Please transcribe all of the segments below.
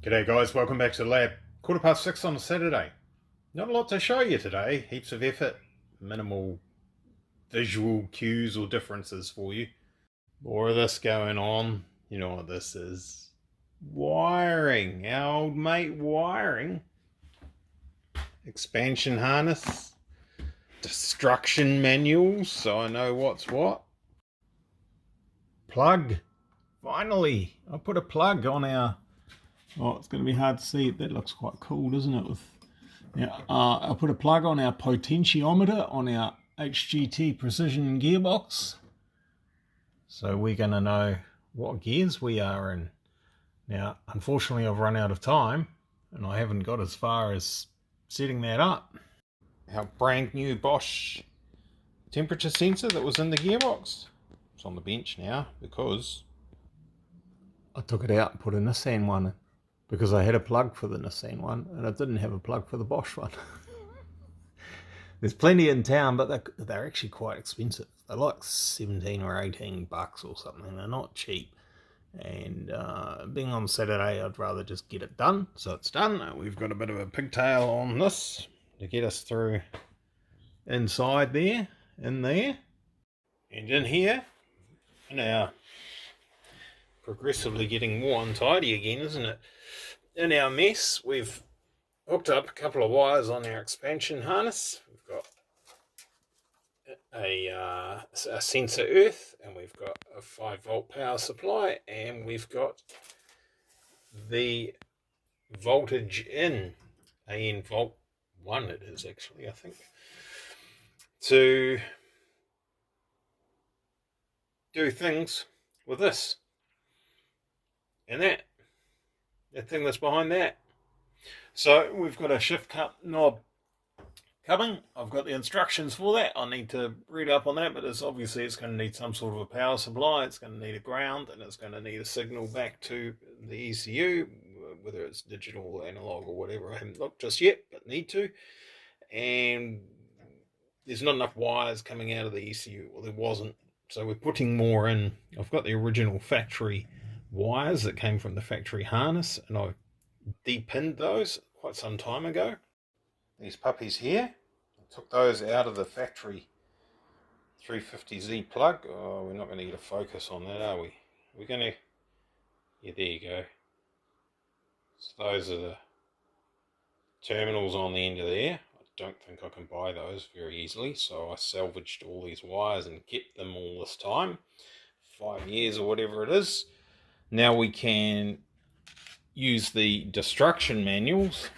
G'day guys, welcome back to the lab. 6:15 on a Saturday. Not a lot to show you today, heaps of effort, minimal visual cues or differences for you. More of this going on, you know what this is. Wiring, our old mate wiring. Expansion harness. Destruction manuals, so I know what's what. Plug. Finally, I put a plug on our... Oh, it's going to be hard to see. That looks quite cool, doesn't it? I put a plug on our potentiometer on our HGT precision gearbox. So we're going to know what gears we are in. Now, unfortunately, I've run out of time and I haven't got as far as setting that up. Our brand new Bosch temperature sensor that was in the gearbox. It's on the bench now because I took it out and put a Nissan one in. Because I had a plug for the Nissan one and I didn't have a plug for the Bosch one. There's plenty in town, but they're actually quite expensive. They're like 17 or 18 bucks or something. They're not cheap. And being on Saturday, I'd rather just get it done. So it's done. We've got a bit of a pigtail on this to get us through inside there, in there, and in here. Now, progressively getting more untidy again, isn't it? In our mess, we've hooked up a couple of wires on our expansion harness. We've got a sensor earth, and we've got a 5-volt power supply, and we've got the voltage in, AN volt 1 it is actually, I think, to do things with this and that thing that's behind that. So we've got a shift cut knob coming. I've got the instructions for that. I need to read up on that, but it's going to need some sort of a power supply. It's going to need a ground, and it's going to need a signal back to the ECU, whether it's digital, analog, or whatever. I haven't looked just yet, but need to. And there's not enough wires coming out of the ECU, or there wasn't. So we're putting more in. I've got the original factory wires that came from the factory harness, and I depinned those quite some time ago. These puppies here, I took those out of the factory 350Z plug. Oh, we're not going to get a focus on that, are we? We're going to... Yeah, there you go. So those are the terminals on the end of there. I don't think I can buy those very easily, so I salvaged all these wires and kept them all this time. 5 years or whatever it is. Now we can use the destruction manuals.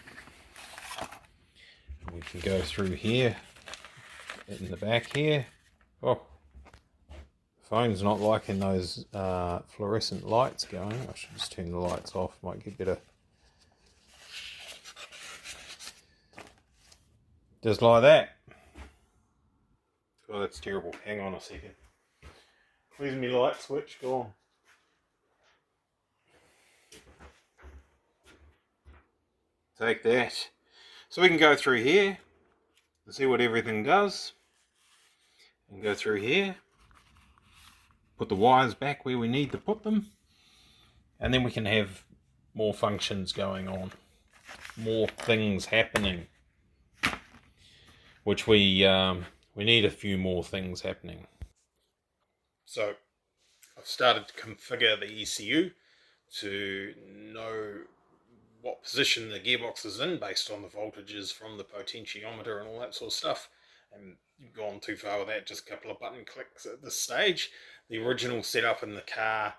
We can go through here, in the back here. Oh, the phone's not liking those fluorescent lights going. I should just turn the lights off, might get better. Just like that. Oh, that's terrible. Hang on a second. Where's my light switch? Go on. Take that. So we can go through here and see what everything does. And go through here. Put the wires back where we need to put them. And then we can have more functions going on. More things happening. Which we need a few more things happening. So I've started to configure the ECU to know what position the gearbox is in based on the voltages from the potentiometer and all that sort of stuff. And you've gone too far with that, just a couple of button clicks at this stage. The original setup in the car,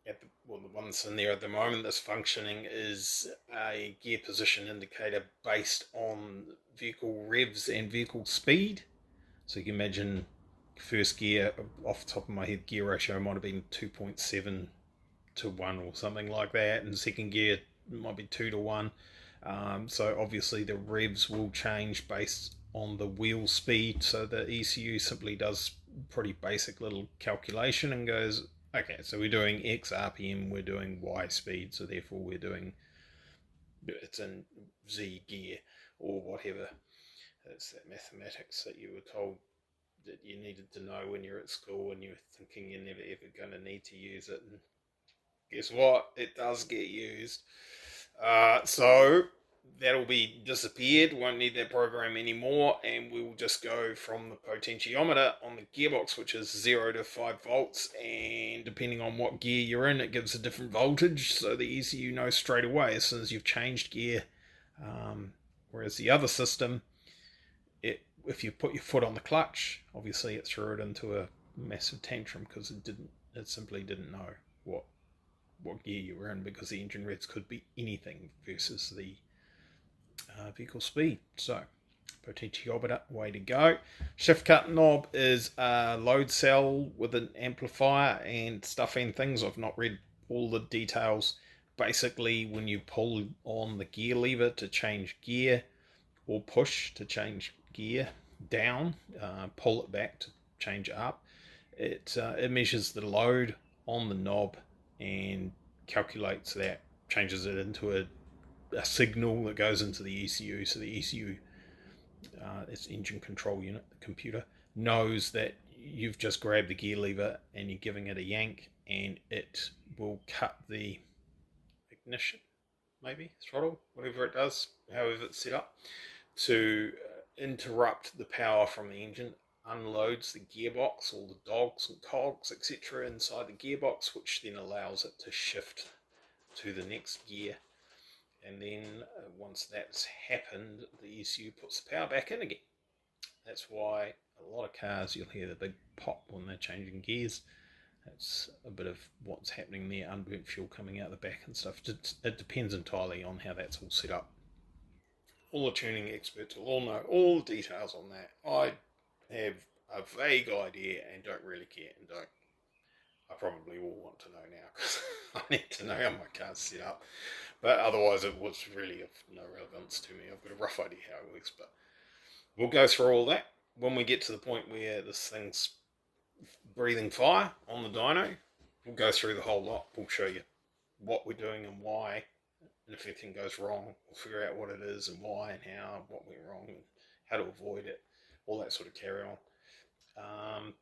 the one that's in there at the moment that's functioning, is a gear position indicator based on vehicle revs and vehicle speed. So you can imagine first gear, off the top of my head, gear ratio might have been 2.7 to 1 or something like that, and second gear might be 2 to 1. So obviously the revs will change based on the wheel speed. So the ECU simply does pretty basic little calculation and goes, okay, so we're doing X RPM, we're doing Y speed, so therefore we're doing, it's in Z gear or whatever. It's that mathematics that you were told that you needed to know when you're at school and you're thinking you're never ever going to need to use it. And guess what? It does get used. So that'll be disappeared, won't need that program anymore, and we will just go from the potentiometer on the gearbox, which is 0 to 5 volts, and depending on what gear you're in, it gives a different voltage, so the ECU knows straight away as soon as you've changed gear. Whereas the other system, if you put your foot on the clutch, obviously it threw it into a massive tantrum because it simply didn't know what gear you were in, because the engine revs could be anything versus the vehicle speed. So potentiometer, way to go. Shift cut knob is a load cell with an amplifier and stuff and things. I've not read all the details. Basically, when you pull on the gear lever to change gear, or push to change gear down, pull it back to change it up, it measures the load on the knob and calculates that, changes it into a signal that goes into the ECU. So the ECU, its engine control unit, the computer, knows that you've just grabbed the gear lever and you're giving it a yank, and it will cut the ignition, maybe throttle, whatever it does, however it's set up, to interrupt the power from the engine, unloads the gearbox, all the dogs and cogs, etc. inside the gearbox, which then allows it to shift to the next gear. And then once that's happened, the ECU puts the power back in again. That's why a lot of cars, you'll hear the big pop when they're changing gears. That's a bit of what's happening there, unburnt fuel coming out the back and stuff. It depends entirely on how that's all set up. All the tuning experts will all know all the details on that. I have a vague idea and don't really care, and I probably will want to know now, because I need to know how my car's set up. But otherwise it was really of no relevance to me. I've got a rough idea how it works, but we'll go through all that. When we get to the point where this thing's breathing fire on the dyno, we'll go through the whole lot. We'll show you what we're doing and why. And if anything goes wrong, we'll figure out what it is and why and how, and what went wrong and how to avoid it, all that sort of carry on.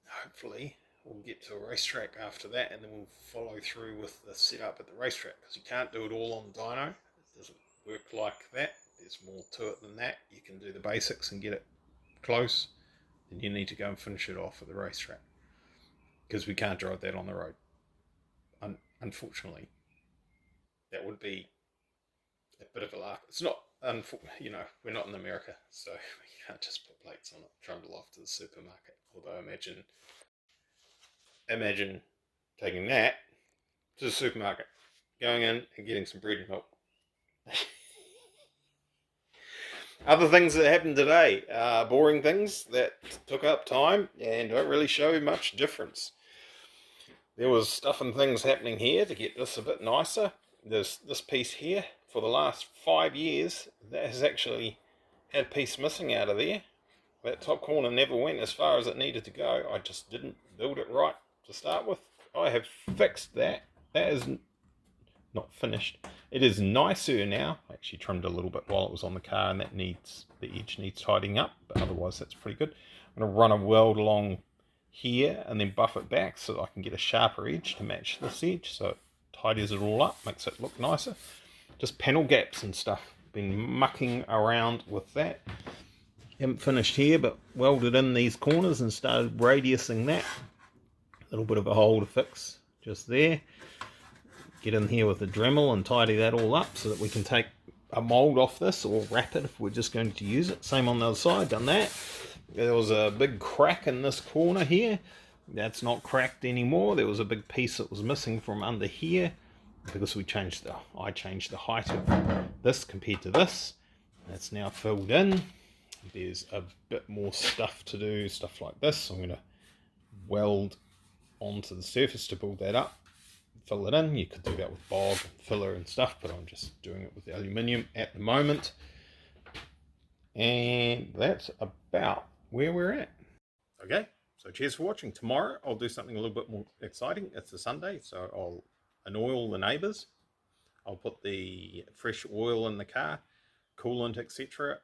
Hopefully we'll get to a racetrack after that, and then we'll follow through with the setup at the racetrack, because you can't do it all on the dyno. It doesn't work like that. There's more to it than that. You can do the basics and get it close, then you need to go and finish it off at the racetrack, because we can't drive that on the road. Unfortunately, that would be a bit of a lark. It's not, we're not in America, so we can't just put plates on it, trundle off to the supermarket. Although imagine taking that to the supermarket, going in and getting some bread and milk. Other things that happened today, boring things that took up time and don't really show much difference. There was stuff and things happening here to get this a bit nicer. There's this piece here. For the last 5 years, that has actually had a piece missing out of there. That top corner never went as far as it needed to go. I just didn't build it right to start with. I have fixed that. That is not finished. It is nicer now. I actually trimmed a little bit while it was on the car, and the edge needs tidying up, but otherwise that's pretty good. I'm going to run a weld along here and then buff it back so that I can get a sharper edge to match this edge, so it tidies it all up, makes it look nicer. Just panel gaps and stuff. Been mucking around with that. Haven't finished here, but welded in these corners and started radiusing that. A little bit of a hole to fix just there. Get in here with the Dremel and tidy that all up so that we can take a mould off this, or wrap it if we're just going to use it. Same on the other side, done that. There was a big crack in this corner here. That's not cracked anymore. There was a big piece that was missing from under here, because I changed the height of this compared to this. That's now filled in. There's a bit more stuff to do, stuff like this. I'm going to weld onto the surface to build that up, fill it in. You could do that with bog and filler and stuff, but I'm just doing it with the aluminium at the moment. And that's about where we're at. Okay, so cheers for watching. Tomorrow I'll do something a little bit more exciting. It's a Sunday, so I'll oil the neighbours. I'll put the fresh oil in the car, coolant, etc.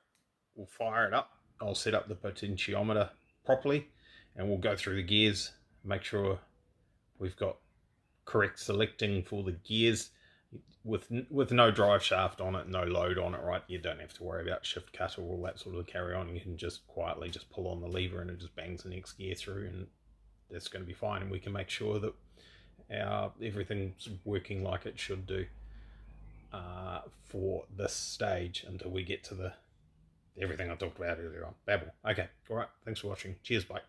We'll fire it up. I'll set up the potentiometer properly, and we'll go through the gears, make sure we've got correct selecting for the gears, with no drive shaft on it, no load on it, right? You don't have to worry about shift cut or all that sort of carry on. You can just quietly just pull on the lever and it just bangs the next gear through, and that's going to be fine. And we can make sure that everything's working like it should do for this stage until we get to the everything I talked about earlier on. Babble. Okay, all right. Thanks for watching. Cheers, bye.